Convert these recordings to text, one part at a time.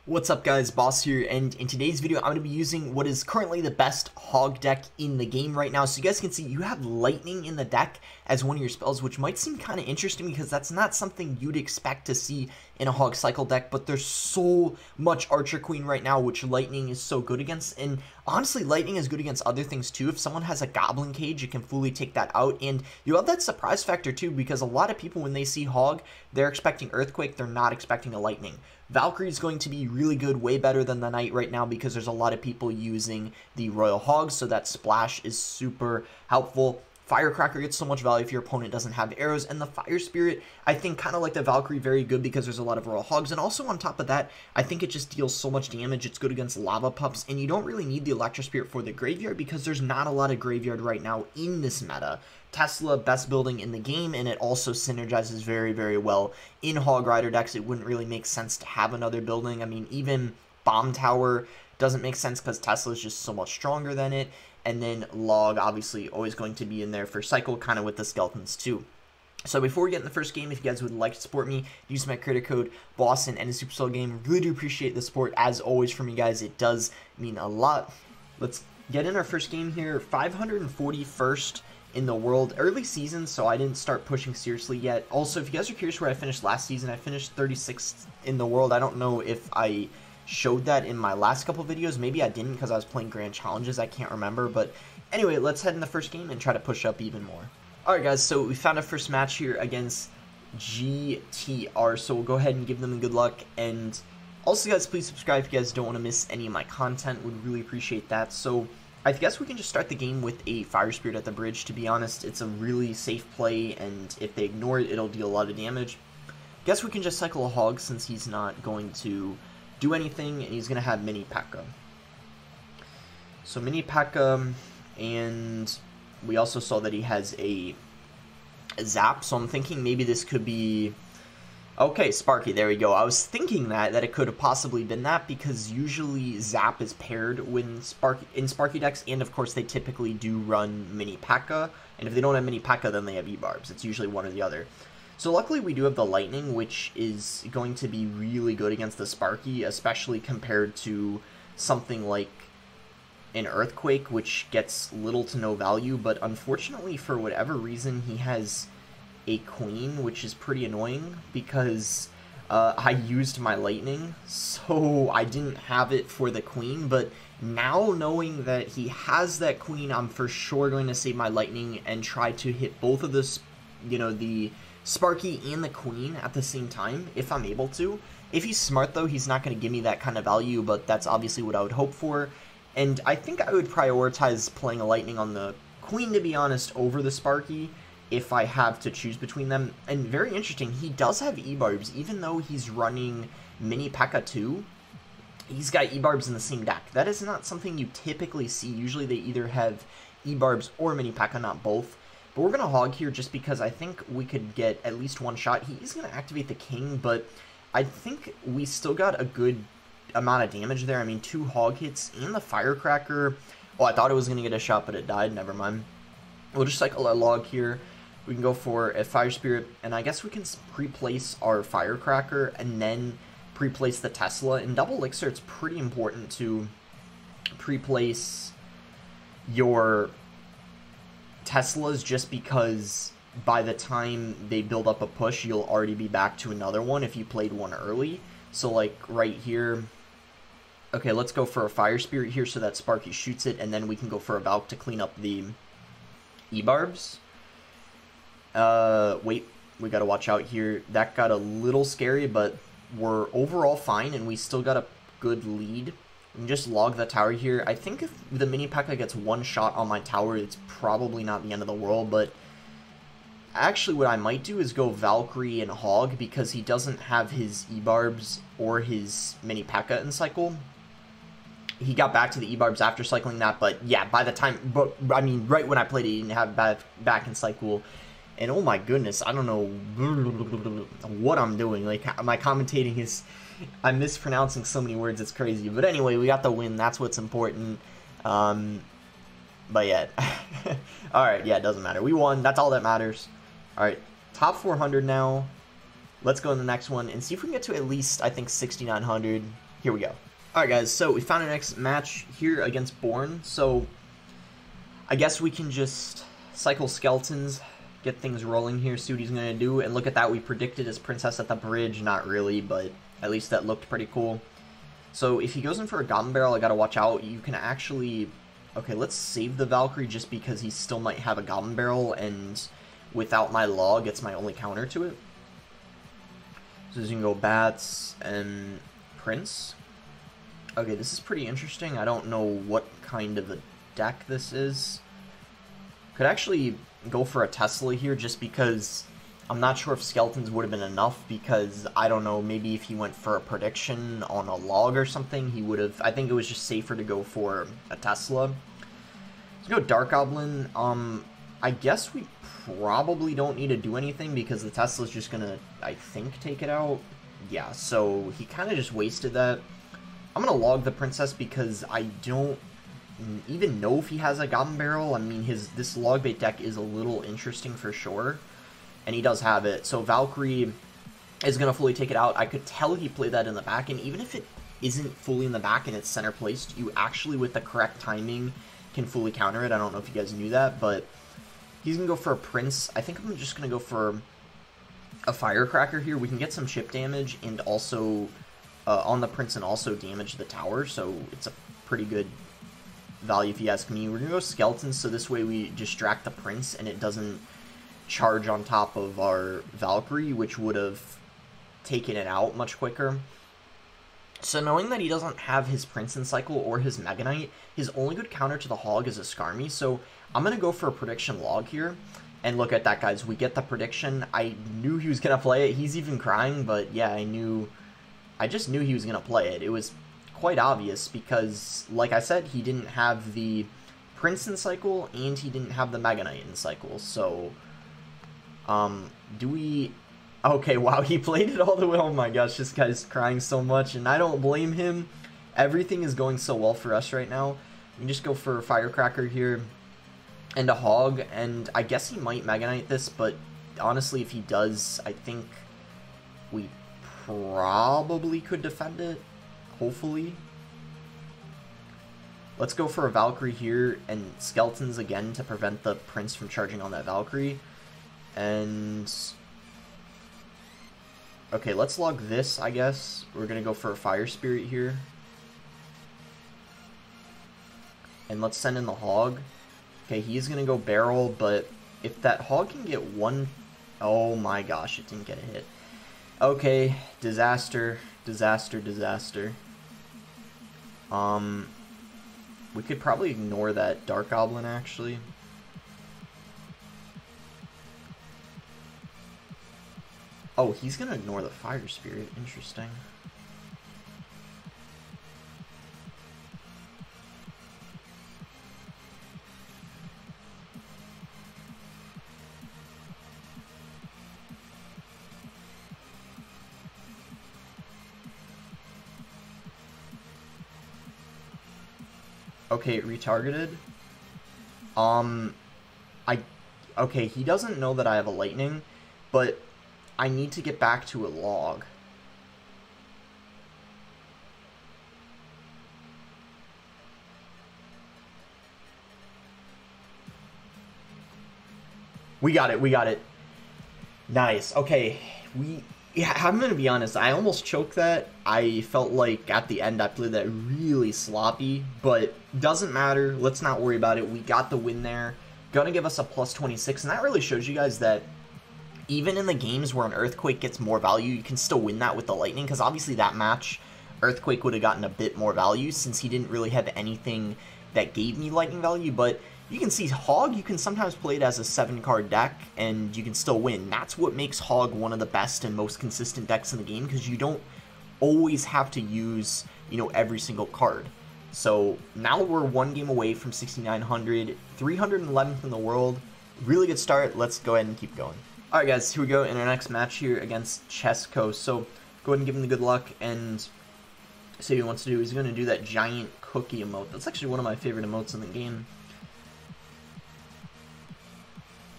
What's up guys, Boss here, and in today's video I'm going to be using what is currently the best HOG deck in the game right now. So you guys can see you have Lightning in the deck as one of your spells, which might seem kind of interesting because that's not something you'd expect to see in a HOG cycle deck, but there's so much Archer Queen right now, which Lightning is so good against, and honestly Lightning is good against other things too. If someone has a Goblin Cage, it can fully take that out, and you have that surprise factor too, because a lot of people when they see HOG, they're expecting Earthquake, they're not expecting a Lightning. Valkyrie is going to be really good, way better than the Knight right now because there's a lot of people using the Royal HOG, so that splash is super helpful. Firecracker gets so much value if your opponent doesn't have arrows, and the Fire Spirit, I think, kind of like the Valkyrie, very good because there's a lot of Royal HOGs, and also on top of that, I think it just deals so much damage. It's good against Lava Pups, and you don't really need the Electro Spirit for the graveyard because there's not a lot of graveyard right now in this meta. Tesla, best building in the game, and it also synergizes very, very well in Hog Rider decks. It wouldn't really make sense to have another building. I mean, even Bomb Tower doesn't make sense because Tesla is just so much stronger than it. And then Log, obviously, always going to be in there for Cycle, kind of with the Skeletons too. So before we get in the first game, if you guys would like to support me, use my creator code BOSS in any Supercell game. Really do appreciate the support, as always, from you guys. It does mean a lot. Let's get in our first game here. 541st in the world. Early season, so I didn't start pushing seriously yet. Also, if you guys are curious where I finished last season, I finished 36th in the world. I don't know if I showed that in my last couple videos. Maybe I didn't because I was playing grand challenges. I can't remember. But anyway, let's head in the first game and try to push up even more. Alright guys, so we found our first match here against GTR. So we'll go ahead and give them a good luck. And also guys, please subscribe if you guys don't want to miss any of my content. Would really appreciate that. So I guess we can just start the game with a Fire Spirit at the bridge. To be honest, it's a really safe play, and if they ignore it, it'll deal a lot of damage. Guess we can just cycle a Hog since he's not going to do anything, and he's going to have Mini P.E.K.K.A. So Mini P.E.K.K.A, and we also saw that he has a Zap, so I'm thinking maybe this could be... Okay, Sparky, there we go. I was thinking that it could have possibly been that because usually Zap is paired in Sparky decks, and of course they typically do run Mini P.E.K.K.A, and if they don't have Mini P.E.K.K.A, then they have E-Barbs. It's usually one or the other. So luckily we do have the Lightning, which is going to be really good against the Sparky, especially compared to something like an Earthquake, which gets little to no value, but unfortunately for whatever reason he has a Queen, which is pretty annoying because I used my Lightning, so I didn't have it for the Queen. But now knowing that he has that Queen, I'm for sure going to save my Lightning and try to hit both of this, the Sparky and the Queen at the same time if I'm able to. If he's smart though, he's not going to give me that kind of value, but that's obviously what I would hope for. And I think I would prioritize playing a Lightning on the Queen, to be honest, over the Sparky if I have to choose between them. And very interesting, he does have E-Barbs, even though he's running Mini P.E.K.K.A too. He's got E-Barbs in the same deck. That is not something you typically see. Usually they either have E-Barbs or Mini P.E.K.K.A, not both. But we're going to Hog here just because I think we could get at least one shot. He is going to activate the King, but I think we still got a good amount of damage there. I mean, 2 Hog hits and the Firecracker. Oh, I thought it was going to get a shot, but it died. Never mind. We'll just cycle our Log here. We can go for a Fire Spirit, and I guess we can pre-place our Firecracker and then pre-place the Tesla. In Double Elixir, it's pretty important to pre-place your Teslas just because by the time they build up a push, you'll already be back to another one if you played one early. So, like, right here... Okay, let's go for a Fire Spirit here so that Sparky shoots it, and then we can go for a Valk to clean up the E-Barbs. Wait, we gotta watch out here. That got a little scary, but we're overall fine, and we still got a good lead. We can just log the tower here. I think if the Mini P.E.K.K.A gets one shot on my tower, it's probably not the end of the world, but actually what I might do is go Valkyrie and Hog, because he doesn't have his E-Barbs or his Mini P.E.K.K.A in cycle. He got back to the E-Barbs after cycling that, but yeah, by the time, I mean, right when I played it, he didn't have back in cycle. And oh my goodness, I don't know what I'm doing. Like, my commentating is... I'm mispronouncing so many words, it's crazy. But anyway, we got the win. That's what's important. But yeah. Alright, yeah, it doesn't matter. We won. That's all that matters. Alright, top 400 now. Let's go to the next one and see if we can get to at least, I think, 6,900. here we go. Alright guys, so we found our next match here against Born, so I guess we can just cycle skeletons, get things rolling here, see what he's going to do, and look at that, we predicted his princess at the bridge, not really, but at least that looked pretty cool. So if he goes in for a goblin barrel, I gotta watch out. You can actually... Okay, let's save the Valkyrie just because he still might have a goblin barrel, and without my log, it's my only counter to it. So you can go Bats and Prince. Okay, this is pretty interesting. I don't know what kind of a deck this is. Could actually go for a Tesla here just because I'm not sure if skeletons would have been enough, because I don't know, maybe if he went for a prediction on a log or something, he would have... I think it was just safer to go for a Tesla. Let's go Dark Goblin. I guess we probably don't need to do anything because the Tesla's just gonna, I think, take it out. Yeah, so he kind of just wasted that. I'm gonna log the princess because I don't even know if he has a goblin barrel. I mean, this log bait deck is a little interesting for sure. And he does have it. So Valkyrie is going to fully take it out. I could tell he played that in the back. And even if it isn't fully in the back and it's center placed, you actually, with the correct timing, can fully counter it. I don't know if you guys knew that. But he's going to go for a Prince. I think I'm just going to go for a Firecracker here. We can get some chip damage and also on the Prince and also damage the tower. So it's a pretty good value if you ask me. We're going to go Skeletons. So this way we distract the Prince and it doesn't charge on top of our Valkyrie, which would have taken it out much quicker. So knowing that he doesn't have his Prince in cycle or his Mega Knight, his only good counter to the Hog is a Skarmy, so I'm going to go for a prediction log here. And look at that, guys. We get the prediction. I knew he was going to play it. He's even crying, but yeah, I just knew he was going to play it. It was quite obvious because, like I said, he didn't have the Prince in cycle and he didn't have the Mega Knight in cycle, so... do we... Okay, wow, he played it all the way. Oh my gosh, this guy's crying so much, and I don't blame him. Everything is going so well for us right now. We can just go for a Firecracker here and a Hog, and I guess he might Mega Knight this, but honestly, if he does, I think we probably could defend it, hopefully. Let's go for a Valkyrie here, and Skeletons again to prevent the Prince from charging on that Valkyrie. And okay, let's log this, I guess. We're gonna go for a Fire Spirit here. And let's send in the Hog. Okay, he's gonna go Barrel, but if that Hog can get one... Oh my gosh, it didn't get a hit. Okay, disaster, disaster, disaster. We could probably ignore that Dark Goblin, actually. Oh, he's gonna ignore the Fire Spirit. Interesting. Okay, retargeted. Okay, he doesn't know that I have a lightning, but I need to get back to a log. We got it, we got it. Nice. Okay, yeah, I'm gonna be honest, I almost choked that. I felt like at the end I played that really sloppy, but doesn't matter. Let's not worry about it. We got the win there. Gonna give us a plus 26, and that really shows you guys that even in the games where an Earthquake gets more value, you can still win that with the Lightning, because obviously that match, Earthquake would have gotten a bit more value since he didn't really have anything that gave me Lightning value, but you can see HOG, you can sometimes play it as a 7-card deck, and you can still win. That's what makes HOG one of the best and most consistent decks in the game, because you don't always have to use, you know, every single card. So now we're one game away from 6,900, 311th in the world. Really good start. Let's go ahead and keep going. Alright guys, here we go in our next match here against Chesco. So go ahead and give him the good luck and see what he wants to do. He's going to do that giant cookie emote. That's actually one of my favorite emotes in the game.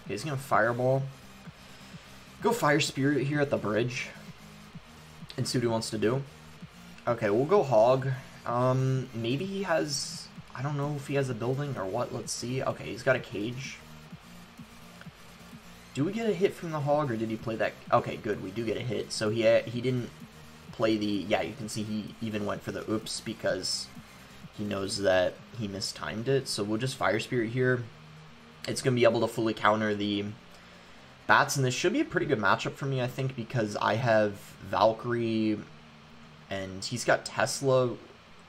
Okay, he's going to Fireball. Go Fire Spirit here at the bridge and see what he wants to do. Okay, we'll go Hog. Maybe he has... I don't know if he has a building or what. Let's see. Okay, he's got a cage. Do we get a hit from the Hog, or did he play that? Okay, good. We do get a hit. So he didn't play the... Yeah, you can see he even went for the oops because he knows that he mistimed it. So we'll just Fire Spirit here. It's going to be able to fully counter the bats, and this should be a pretty good matchup for me, I think, because I have Valkyrie, and he's got Tesla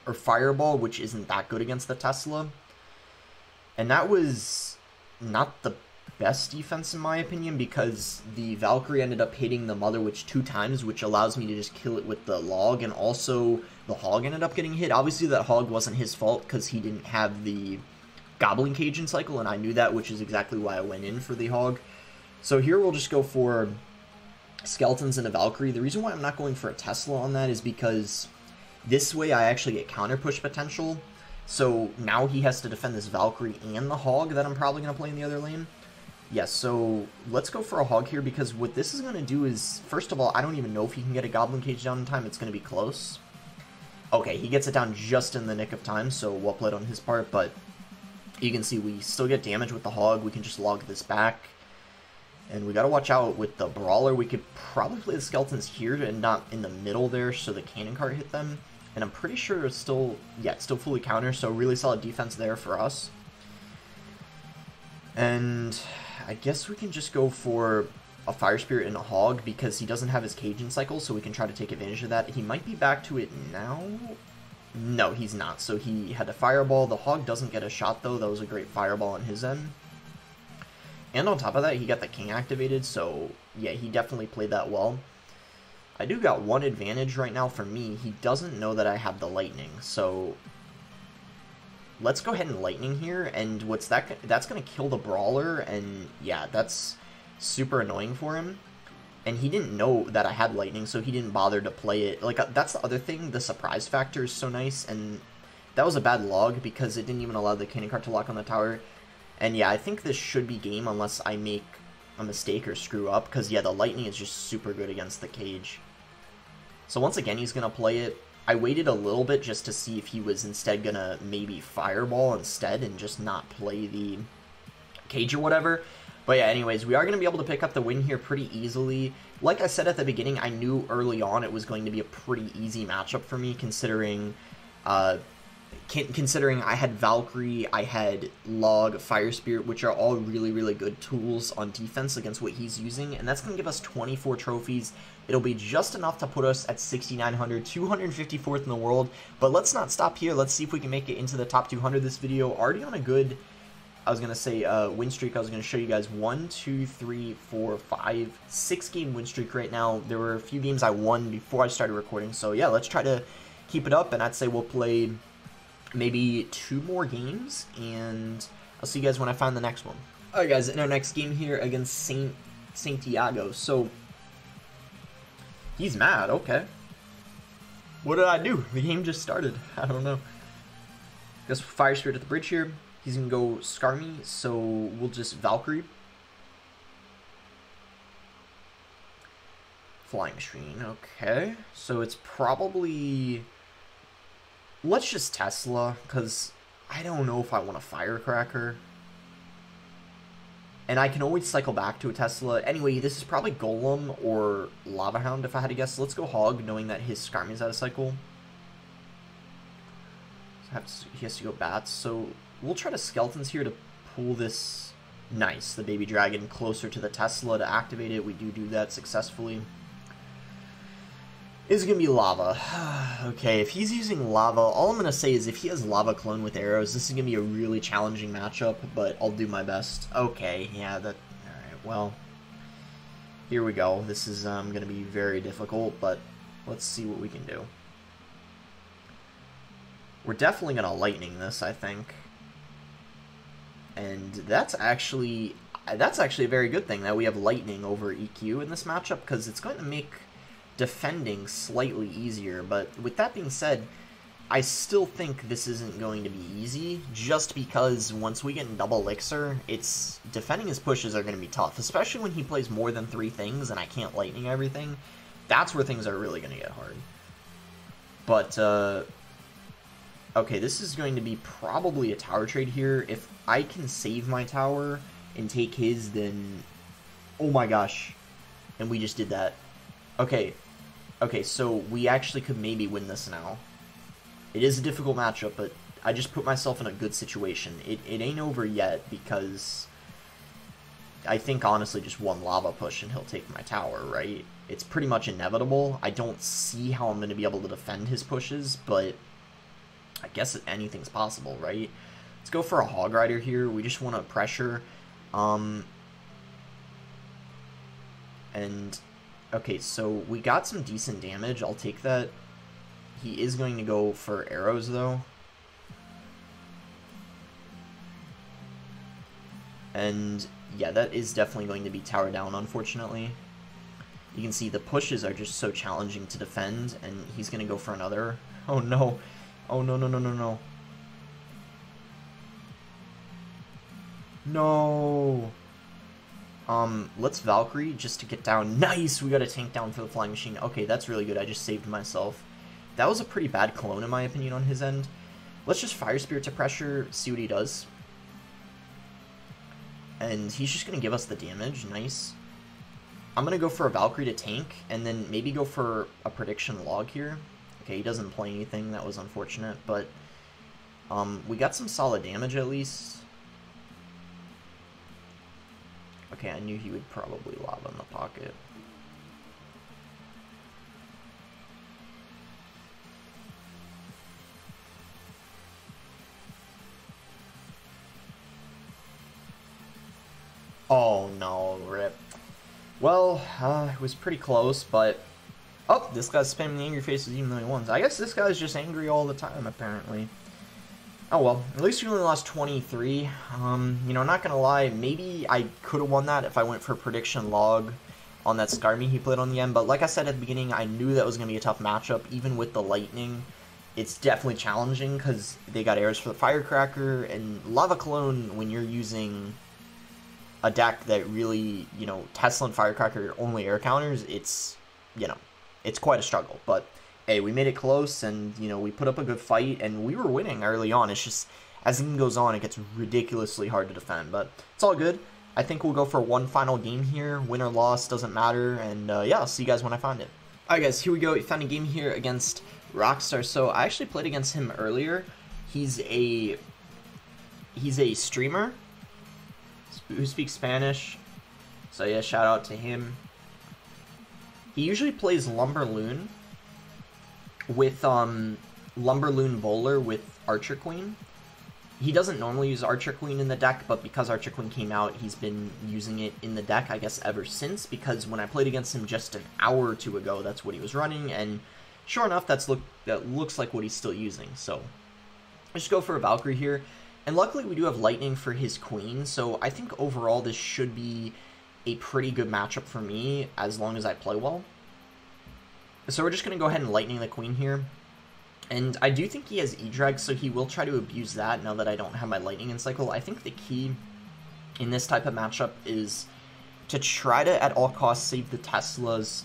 or Fireball, which isn't that good against the Tesla. And that was not the best defense in my opinion, because the Valkyrie ended up hitting the Mother Witch 2 times, which allows me to just kill it with the log, and also the Hog ended up getting hit. Obviously that Hog wasn't his fault because he didn't have the Goblin Cage in cycle, and I knew that, which is exactly why I went in for the Hog. So here we'll just go for Skeletons and a Valkyrie. The reason why I'm not going for a Tesla on that is because this way I actually get counter push potential. So now he has to defend this Valkyrie and the Hog that I'm probably going to play in the other lane. Yes, so let's go for a Hog here, because what this is going to do is, first of all, I don't even know if he can get a Goblin Cage down in time. It's going to be close. Okay, he gets it down just in the nick of time, so well played on his part, but you can see we still get damage with the Hog. We can just log this back. And we got to watch out with the Brawler. We could probably play the Skeletons here and not in the middle there so the Cannon Cart hit them. And I'm pretty sure it's still, yeah, it's still fully counter, so really solid defense there for us. And I guess we can just go for a Fire Spirit and a Hog because he doesn't have his cage in cycle, so we can try to take advantage of that. He might be back to it now. No, he's not. So he had a Fireball. The Hog doesn't get a shot, though. That was a great Fireball on his end. And on top of that, he got the King activated, so yeah, he definitely played that well. I do got one advantage right now for me. He doesn't know that I have the Lightning, so let's go ahead and Lightning here, and that's going to kill the Brawler, and yeah, that's super annoying for him. And he didn't know that I had Lightning, so he didn't bother to play it. Like, that's the other thing, the surprise factor is so nice, and that was a bad log because it didn't even allow the Cannon Cart to lock on the tower. And yeah, I think this should be game unless I make a mistake or screw up, because yeah, the Lightning is just super good against the cage. So once again, he's going to play it. I waited a little bit just to see if he was instead going to maybe Fireball instead and just not play the cage or whatever. But yeah, anyways, we are going to be able to pick up the win here pretty easily. Like I said at the beginning, I knew early on it was going to be a pretty easy matchup for me, considering I had Valkyrie, I had Log, Fire Spirit, which are all really, really good tools on defense against what he's using, and that's going to give us 24 trophies. It'll be just enough to put us at 6,900, 254th in the world, but let's not stop here. Let's see if we can make it into the top 200 this video. Already on a good, I was going to say, win streak. I was going to show you guys 1, 2, 3, 4, 5, 6 game win streak right now. There were a few games I won before I started recording, so yeah, let's try to keep it up, and I'd say we'll play maybe 2 more games, and I'll see you guys when I find the next one. Alright guys, in our next game here against Santiago. So he's mad, okay. What did I do? The game just started. I don't know. Guess Fire Spirit at the bridge here. He's gonna go Scar me, so we'll just Valkyrie. Flying Machine, okay. So it's probably... Let's just Tesla, because I don't know if I want a Firecracker. And I can always cycle back to a Tesla. Anyway, this is probably Golem or Lava Hound if I had to guess. Let's go Hog, knowing that his Skarmy's out of cycle. So he has to go Bats. So we'll try to Skeletons here to pull this. Nice, the Baby Dragon closer to the Tesla to activate it. We do that successfully. Is going to be Lava. Okay, if he's using Lava, all I'm going to say is if he has Lava Clone with arrows, this is going to be a really challenging matchup, but I'll do my best. Okay, yeah, that... Alright, well, here we go. This is going to be very difficult, but let's see what we can do. We're definitely going to Lightning this, I think. And that's actually a very good thing that we have Lightning over EQ in this matchup, because it's going to make defending slightly easier. But with that being said, I still think this isn't going to be easy, just because once we get in double elixir, defending his pushes are going to be tough, especially when he plays more than 3 things and I can't Lightning everything. That's where things are really going to get hard. But, okay, this is going to be probably a tower trade here. If I can save my tower and take his, then... Oh my gosh. And we just did that. Okay. Okay, so we actually could maybe win this now. It is a difficult matchup, but I just put myself in a good situation. It ain't over yet, because I think, honestly, just one lava push and he'll take my tower, right? It's pretty much inevitable. I don't see how I'm going to be able to defend his pushes, but I guess anything's possible, right? Let's go for a Hog Rider here. We just want to pressure. And, okay, so we got some decent damage. I'll take that. He is going to go for arrows, though. And, yeah, that is definitely going to be tower down, unfortunately. You can see the pushes are just so challenging to defend, and he's going to go for another. Oh, no. Oh, no, no, no, no, no. No. Let's Valkyrie just to get down. Nice! We got a tank down for the flying machine. Okay, that's really good. I just saved myself. That was a pretty bad clone, in my opinion, on his end. Let's just Fire Spirit to pressure, see what he does. And he's just going to give us the damage. Nice. I'm going to go for a Valkyrie to tank, and then maybe go for a prediction log here. Okay, he doesn't play anything. That was unfortunate, but we got some solid damage at least. Okay, I knew he would probably lava in the pocket. Oh no, rip. Well, it was pretty close, but... Oh, this guy's spamming the angry faces even though he won. I guess this guy's just angry all the time, apparently. Oh well, at least we only lost 23. You know, not gonna lie, maybe I could have won that if I went for prediction log on that Skarmy he played on the end, but like I said at the beginning, I knew that was gonna be a tough matchup, even with the lightning. It's definitely challenging, because they got arrows for the Firecracker, and Lava Cologne, when you're using a deck that really, you know, Tesla and Firecracker are only air counters, it's, you know, it's quite a struggle, but hey, we made it close, and, you know, we put up a good fight, and we were winning early on. It's just, as the game goes on, it gets ridiculously hard to defend, but it's all good. I think we'll go for one final game here. Win or loss, doesn't matter, and yeah, I'll see you guys when I find it. Alright guys, here we go. We found a game here against Rockstar. So I actually played against him earlier. He's a streamer who speaks Spanish, so yeah, shout out to him. He usually plays Lumberloon with Lumberloon Bowler with Archer Queen. He doesn't normally use Archer Queen in the deck, but because Archer Queen came out, he's been using it in the deck, I guess, ever since, because when I played against him just an hour or two ago, that's what he was running, and sure enough, that looks like what he's still using, so let's just go for a Valkyrie here. And luckily, we do have Lightning for his Queen, so I think overall this should be a pretty good matchup for me, as long as I play well. So we're just going to go ahead and Lightning the Queen here. And I do think he has E-Drag, so he will try to abuse that now that I don't have my Lightning in cycle. I think the key in this type of matchup is to try to, at all costs, save the Teslas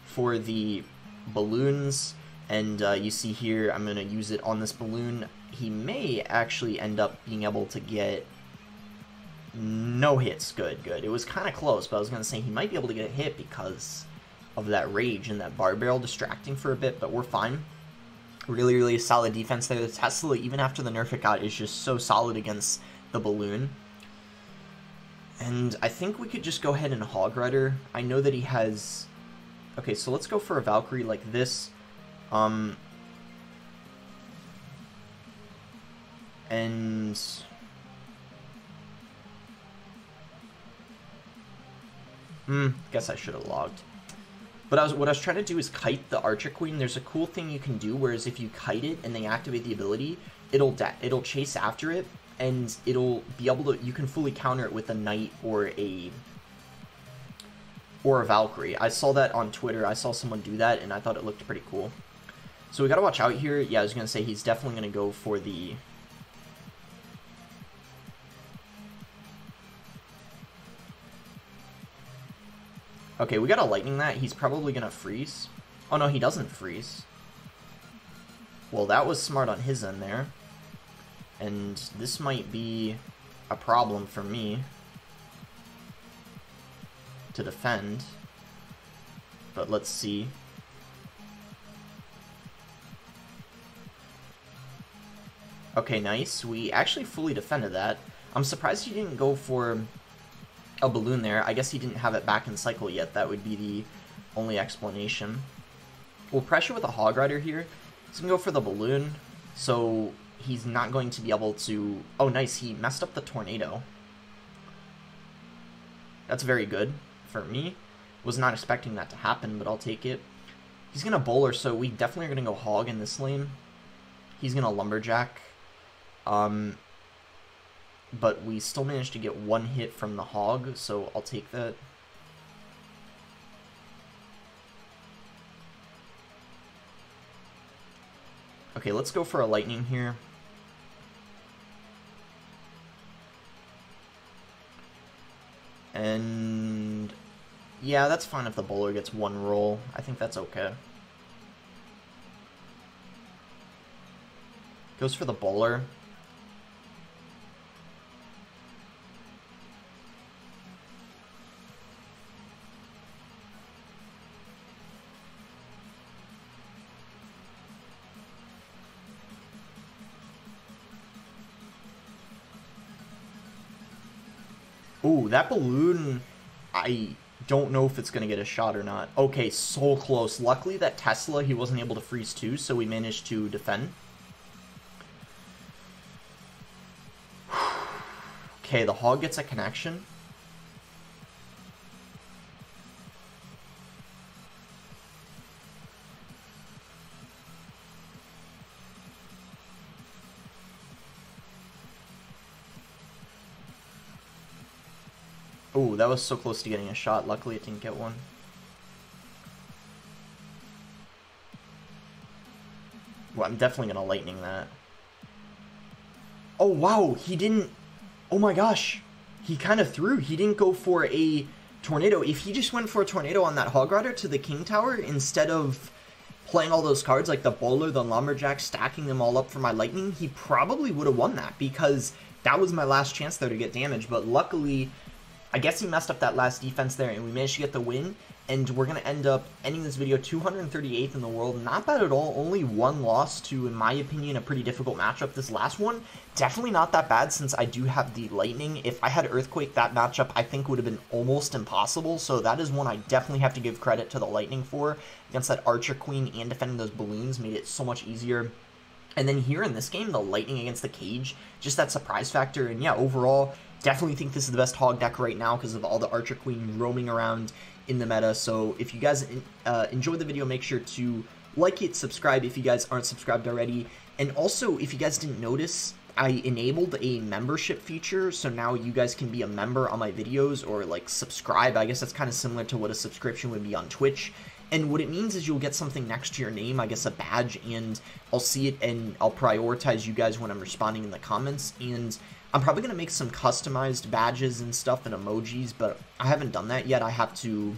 for the balloons. And you see here, I'm going to use it on this balloon. He may actually end up being able to get no hits. Good, good. It was kind of close, but I was going to say he might be able to get a hit because of that rage and that bar barrel distracting for a bit, but we're fine. Really, really solid defense there. The Tesla, even after the nerf it got, is just so solid against the balloon. And I think we could just go ahead and Hog Rider. I know that he has... Okay, so let's go for a Valkyrie like this. And... guess I should have logged. But what I was trying to do is kite the Archer Queen. There's a cool thing you can do, whereas if you kite it and they activate the ability, it'll chase after it, and it'll be able to, you can fully counter it with a Knight or a Valkyrie. I saw that on Twitter. I saw someone do that, and I thought it looked pretty cool. So we gotta watch out here. Yeah, I was gonna say he's definitely gonna go for the... Okay, we gotta Lightning that. He's probably gonna freeze. Oh no, he doesn't freeze. Well, that was smart on his end there. And this might be a problem for me to defend. But let's see. Okay, nice. We actually fully defended that. I'm surprised he didn't go for a balloon there. I guess he didn't have it back in cycle yet. That would be the only explanation. We'll pressure with a Hog Rider here. He's going to go for the balloon, so he's not going to be able to... Oh, nice. He messed up the tornado. That's very good for me. Was not expecting that to happen, but I'll take it. He's going to bowler, so we definitely are going to go Hog in this lane. He's going to Lumberjack. But we still managed to get one hit from the Hog, so I'll take that. Okay, let's go for a Lightning here. And yeah, that's fine if the bowler gets one roll. I think that's okay. Goes for the bowler. Ooh, that balloon, I don't know if it's going to get a shot or not. Okay, so close. Luckily, that Tesla, he wasn't able to freeze too, so we managed to defend. Okay, the Hog gets a connection. Ooh, that was so close to getting a shot. Luckily, it didn't get one. Well, I'm definitely going to Lightning that. Oh, wow. He didn't... Oh, my gosh. He kind of threw. He didn't go for a Tornado. If he just went for a Tornado on that Hog Rider to the King Tower, instead of playing all those cards, like the Bowler, the Lumberjack, stacking them all up for my Lightning, he probably would have won that, because that was my last chance there to get damage. But luckily... I guess he messed up that last defense there, and we managed to get the win, and we're going to end up ending this video 238th in the world. Not bad at all. Only one loss to, in my opinion, a pretty difficult matchup. This last one, definitely not that bad, since I do have the Lightning. If I had Earthquake, that matchup, I think, would have been almost impossible, so that is one I definitely have to give credit to the Lightning for. Against that Archer Queen and defending those balloons made it so much easier. And then here in this game, the Lightning against the Cage, just that surprise factor. And yeah, overall, definitely think this is the best Hog deck right now because of all the Archer Queen roaming around in the meta. So if you guys enjoyed the video, make sure to like it, subscribe if you guys aren't subscribed already. And also, if you guys didn't notice, I enabled a membership feature, so now you guys can be a member on my videos or like subscribe. I guess that's kind of similar to what a subscription would be on Twitch. And what it means is you'll get something next to your name, I guess a badge, and I'll see it and I'll prioritize you guys when I'm responding in the comments. And I'm probably going to make some customized badges and stuff and emojis, but I haven't done that yet. I have to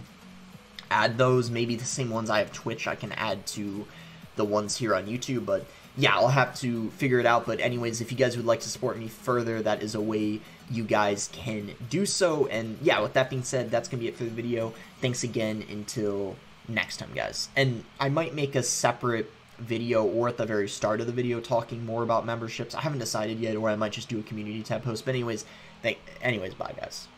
add those, maybe the same ones I have Twitch I can add to the ones here on YouTube, but yeah, I'll have to figure it out. But anyways, if you guys would like to support me further, that is a way you guys can do so. And yeah, with that being said, that's going to be it for the video. Thanks again until next time, guys. And I might make a separate video or at the very start of the video talking more about memberships. I haven't decided yet, or I might just do a community tab post. But anyways, bye, guys.